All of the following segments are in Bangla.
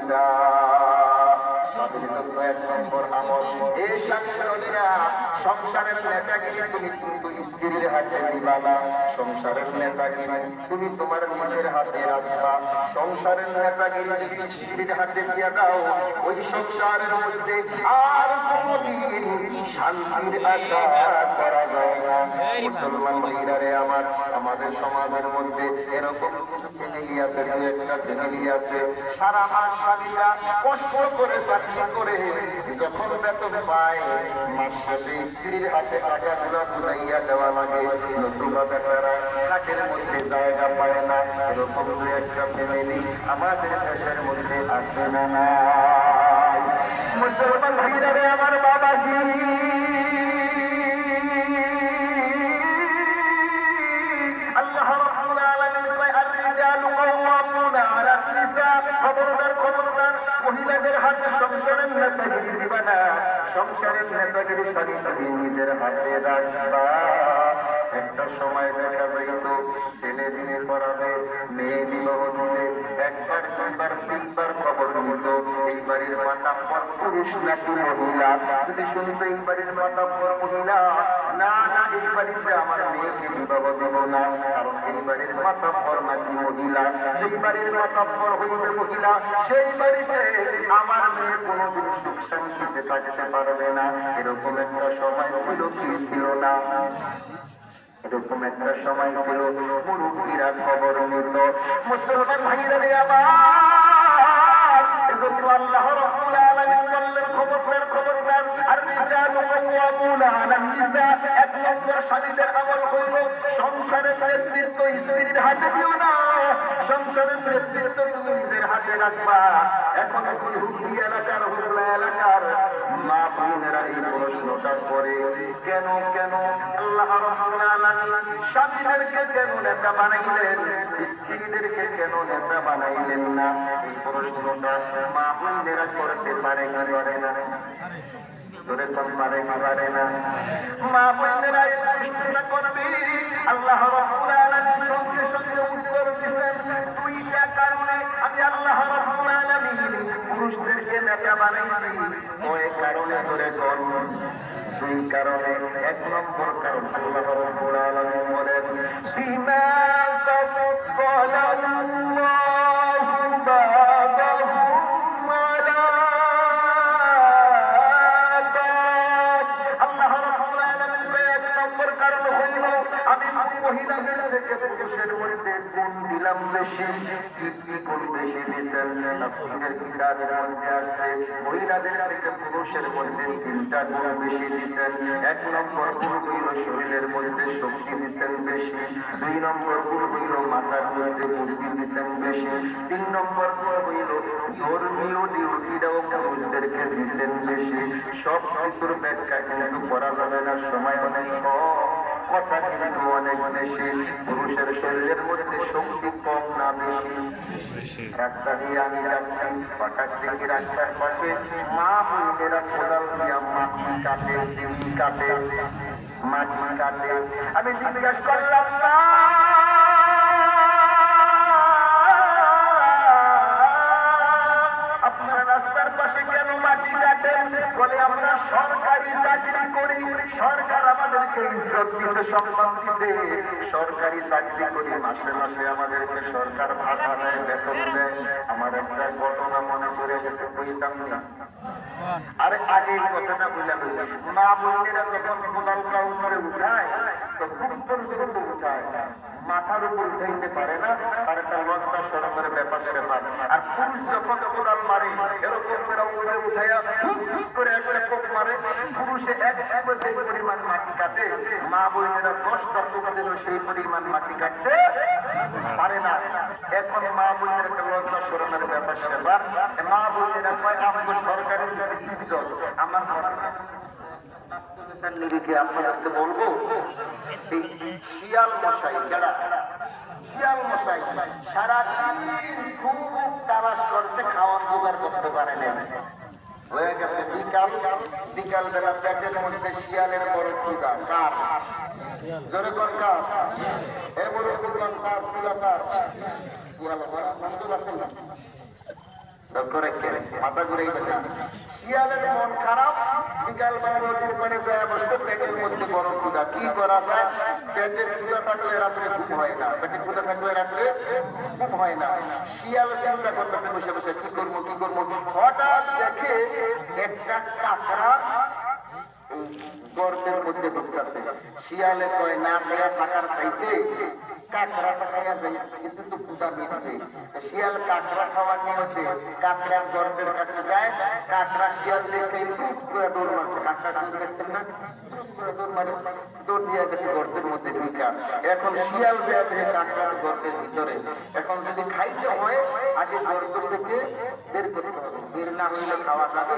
নিসা। স্বামীর জন্য 1 নম্বর আমল। এই স্বামীরা সংসারের নেতাগিরি তুমি কিন্তু স্ত্রীর হাতে দিবা না। সংসারের নেতাগিরি তুমি তোমার নিজের হাতে রাখবা। সংসারের নেতাগিরি যদি স্ত্রীর হাতে দিয়ে দাও, ওই সংসারের মধ্যে আর কোনদিন শান্তির আশা করা যায় না। মুসলমান ভাইরারে আমার, আমাদের সমাজের মধ্যে এরকম কিছু ফ্যামিলি আছে, দু একটা ফ্যামিলি আছে, সারা মাস স্বামীরা কষ্ট করে চাকরি করে যখন বেতন পায়, মাস শেষে স্ত্রীর হাতে টাকাগুলো বুঝাইয়া দেওয়া লাগে। নতুবা বেচারা কাঠের মধ্যে জায়গা পায় না। এরকম দু একটা ফ্যামিলি আমাদের দেশের মধ্যে আছে না? মুসলমান ভাইরারে আমার, বাবাজি আল্লাহ রাব্বুল আলামিন কয় আর-রিজালু কাওয়ামুনা আলান নিসা। খবরদার খবরদার, মহিলাদের হাতে সংসারের নেতাগিরি দিবা না। সংসারের নেতাগিরি স্বামী নিজের হাতে রাখবা। একটা সময় দেখা যাইত ছেলে দিনে পড়াবে, মেয়ে বিবাহ দিতে 1 বার 2 বার 3 বার খবর নিত এই বাড়ির মাতাব্বর পুরুষ নাকি মহিলা। যদি শুনতো এই বাড়ির মাতাব্বর মহিলা, না না এই বাড়িতে আমার মেয়েকে বিবাহ দেব না, কারণ এই বাড়ির মাতাব্বর নাকি মহিলা। সেই বাড়ির মাতাব্বর হইবে মহিলা, সেই বাড়িতে আমার মেয়ে কোনোদিন সুখ শান্তিতে থাকতে পারবে না। এরকম একটা সময় ছিল কি ছিল না? এরকম একটা সময় ছিল, মুরব্বীরা খবর নিত। মুসলমান ভাইরা আমার, এজন্য আল্লাহ রাব্বুল আলামিন বললেন খবরদার, আর-রিজালু কাওয়ামুনা আলান নিসা। 1 নম্বর স্বামীদের আমল হইল সংসারের নেতৃত্ব স্ত্রীর হাতে দিও না। সংসারের নেতৃত্ব তুমি নিজের হাতে রাখবা। এখন ইহুদি এলাকার, হুজলা এলাকার মা বোনেরা এই প্রশ্নটা করে, কেন কেন আল্লাহ রাব্বুল আলামিন স্বামীদেরকে কেন নেতা বানাইলেন, স্ত্রীদেরকে কেন নেতা বানাইলেন না? এই প্রশ্নটা মা বোনেরা করতে পারে না, করে না? ধরে তো পারে না, পারে না? মা বোনেরা এই প্রশ্নটা করবে, আল্লাহ রাব্বুল আলামিন সঙ্গে সঙ্গে উত্তর দিয়েছেন, 2টা কারণে আমি আল্লাহ রাব্বুল আলামিন পুরুষদেরকে নেতা বানাইছি। ওই কারণে ধরে কোন 2 কারণে। 1 নম্বর কারণ আল্লাহ রাব্বুল আলামিন বলেন, বিমা ফাদ্দালাল্লাহু বা'দাহুম আলা বা'দ। আল্লাহ রাব্বুল আলামিন 1 নম্বর কারণ হইল আমি মহিলাদের থেকে পুরুষের মধ্যে গুণ দিলাম বেশি। কি গুণ বেশি দিয়েছেন? তাফসীরের কিতাবের মধ্যে আসছে মহিলাদের থেকে পুরুষের মধ্যে 3টা গুণ বেশি দিয়েছেন। 1 নম্বর গুণ হইল শরীরের মধ্যে শক্তি দিয়েছেন বেশি। 2 নম্বর গুণ হইল মাথার মধ্যে বুদ্ধি দিয়েছেন বেশি। 3 নম্বর গুণ হইল ধর্মীয় ডিউটিটাও পুরুষদেরকে দিয়েছেন বেশি। সব কিছুর ব্যাখ্যা কিন্তু করা যাবে না, সময় অনেক কম, কথা কিন্তু অনেক বেশি। পুরুষের শরীরের মধ্যে শক্তি কম না বেশি? রাস্তা দিয়ে আমি যাচ্ছি, হঠাৎ দেখি রাস্তার পাশে মা বোনেরা কোদাল দিয়া মাটি কাটে, মাটি কাটে। আমি জিজ্ঞাসা করলাম, না আপনারা রাস্তার পাশে কেন মাটি কাটেন? বলে আমরা সরকারি চাকরি করি, সরকার আমাদেরকে ইজ্জত দিছে, সম্মান দিছে, সরকারি চাকরি করি, মাসে মাসে আমাদেরকে সরকার ভাতা দেয়, বেতন দেয়। আমার একটা ঘটনা মনে করে গেছে, বুঝতাম না। আরে আগে এই কথাটা বুঝলাম, মা বোনেরা যখন কোদালটা উপরে উঠায় তো খুব পর্যন্ত উঠায়, মাথার উপর উঠাইতে পারে না, আর একটা লজ্জা শরমের ব্যাপার স্যাপার। আর পুরুষ যখন কোদাল মারে এরকম করে উপরে উঠাইয়া করে একটা কোপ মারে, পুরুষে এক যে পরিমাণ মাটি কাটে, মা বোনেরা 10টা কোপ দিল সেই পরিমাণ মাটি কাটতে পারে না। এখন মা বোনের একটা লজ্জা শরমের ব্যাপার স্যাপার। মা বোনেরা কয় আমাকে সরকারের কাছে ইজ্জত। আমার নিরিখে আপনাদেরকে বলবো, এই শিয়াল মশাই, কেডা শিয়াল মশাই সারাদিন খুব তালাশ করছে, খাওয়ার জোগাড় করতে পারে না। হয়ে গেছে বিকাল বেলা পেটের মধ্যে শিয়ালের বড় পূজা। কার? জোরে কর কার? এ বড় পূজা কার? পূজা কার? শিয়াল মন্দির আছে না? করে মাথা ঘুরেই না। শিয়ালের মন খারাপ, বিকাল বেলা নদীর পাড়ে যায় বসতে, পেটের মধ্যে বড় ক্ষুধা। কি করা যায়? পেটের ক্ষুধা থাকলে রাত্রে ঘুম হয় না, পেটের ক্ষুধা থাকলে রাত্রে ঘুম হয় না। শিয়াল চিন্তা করতেছে বসে বসে, কি করবো কি করবো। হঠাৎ দেখে একটা কাঁকড়া গর্তের মধ্যে ঢুকতেছে। শিয়ালে কয় না খেয়া থাকার চাইতে কাঁকড়াটা খাইয়া যায়, কিছু তো ক্ষুধা মিটবে। শিয়াল কাঁকড়া খাওয়ার নিয়তে কাঁকড়ার গর্তের কাছে যায়। কাঁকড়া শিয়াল দেখে টুপ করে দৌড় মারছে। কাঁকড়া দৌড় দেখছেন না, দৌড় দিয়ে গেছে গর্তের মধ্যে ঢুকা। এখন শিয়াল কাঁকড়ার গর্তের ভিতরে। এখন যদি খাইতে হয় আগে গর্ত থেকে বের করতে হবে, বের না হইলে খাওয়া যাবে।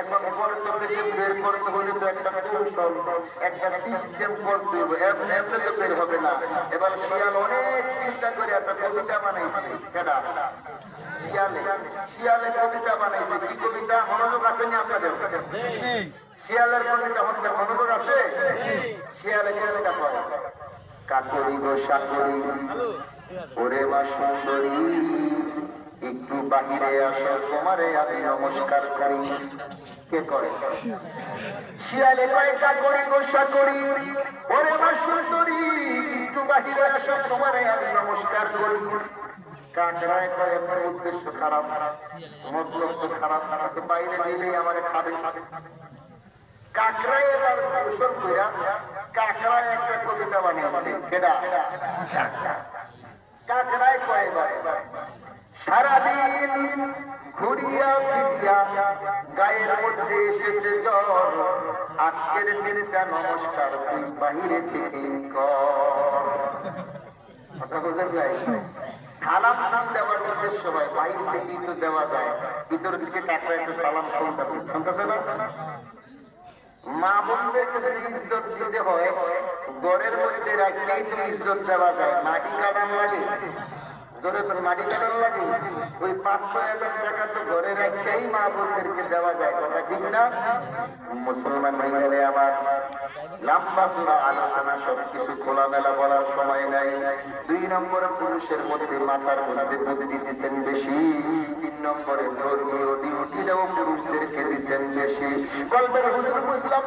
এখন গর্ত থেকে বের করতে হলে তো একটা কৌশল, একটা সিস্টেম করতে হবে, এমনি তো বের হবে না। এবার শিয়াল অনেক চিন্তা করে একটা কবিতা বানাইছে। কেডা? শিয়ালে কবিতা বানাইছে। কি কবিতা? মনোযোগ আছে না আপনাদের? শিয়ালের কবিতা হচ্ছে মনোযোগ আছে? শিয়ালে কবিতা পড়ে, কাকরি গো সাকরি ওরে মা সুন্দরী, একটু বাহিরে আসো তোমারে আমি নমস্কার করি। কে করে? শিয়ালে কয়, কাকরি গো সাকরি ওরে মা সুন্দরী, একটু বাহিরে আসো তোমারে আমি নমস্কার করি। কাকড়ায় কয়, আপনার উদ্দেশ্য খারাপ, মতলব তো খারাপ, তো বাইরে নিলেই আমারে খাবে। কাকড়ায় এবার কৌশল কইরা কাকড়ায় একটা কবিতা বানিয়েছে। কেডা? কাকড়ায় কয়, এবার সারাদিন ঘুরিয়া ফিরিয়া গায়ের মধ্যে এসেছে জ্বর, আজকের দিনটা নমস্কার তুই বাহিরে থেকে কর। কথা বুঝেন নাই? সালাম দেওয়ার উদ্দেশ্য হয় বাইরে থেকেই তো দেওয়া যায়, ভিতর থেকে কাকড়া একটু সালাম শুনতেছে না? মা বোনদেরকে যদি ইজ্জত দিতে হয় ঘরের মধ্যে রাখলেই তো ইজ্জত দেওয়া যায়। মাটি কাটান লাগে, ধরে তোর মাটি কাটান লাগে, ওই 500,000 টাকা তো ঘরে রাখলেই মা বোনদেরকে দেওয়া যায়। কথা ঠিক না? মুসলমান ভাইয়ারে আমার লম্বা চূড়া আলোচনা, সবকিছু খোলামেলা বলার সময় নাই। 2 নম্বরে পুরুষের মধ্যে মাথার মধ্যে বুদ্ধি দিচ্ছেন বেশি। 3 নম্বরে ধর্মীয় ডিউটিটাও পুরুষদেরকে দিচ্ছেন বেশি। বলবেন হুজুর বুঝলাম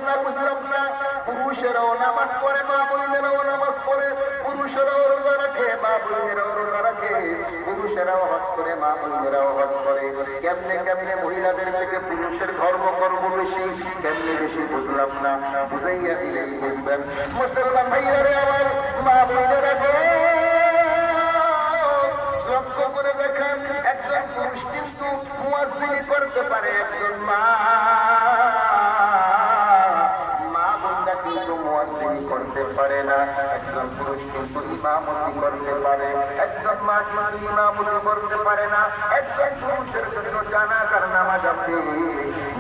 না, পুরুষেরাও নামাজ পড়ে, মা বোনেরাও নামাজ পড়ে, পুরুষেরাও রোজা রাখে, মা বোনেরাও রোজা রাখে, পুরুষেরাও হজ করে, মা বোনেরাও হজ করে। কেমনে কেমনে মহিলাদের থেকে পুরুষের ধর্মকর্ম বেশি, কেমনে বেশি বুঝলাম না, বুঝাইয়া দিলেই বুঝবেন। মুসলমান ভাইয়ারে আমার, মা বোনেরা লক্ষ্য করে দেখেন, একজন পুরুষ কিন্তু মুয়াজ্জিনি করতে পারে, একজন মা বোনরা কিন্তু মুয়াজ্জিনি করতে পারে না। একজন পুরুষ কিন্তু ইমামতি করতে পারে, একজন মা কিন্তু ইমামতি করতে পারে না। একজন পুরুষের জন্য জানাজার নামাজ আছে,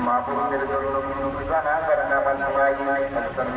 মা বোনদের জন্য কিন্তু জানাজার নামাজ নাই। একজন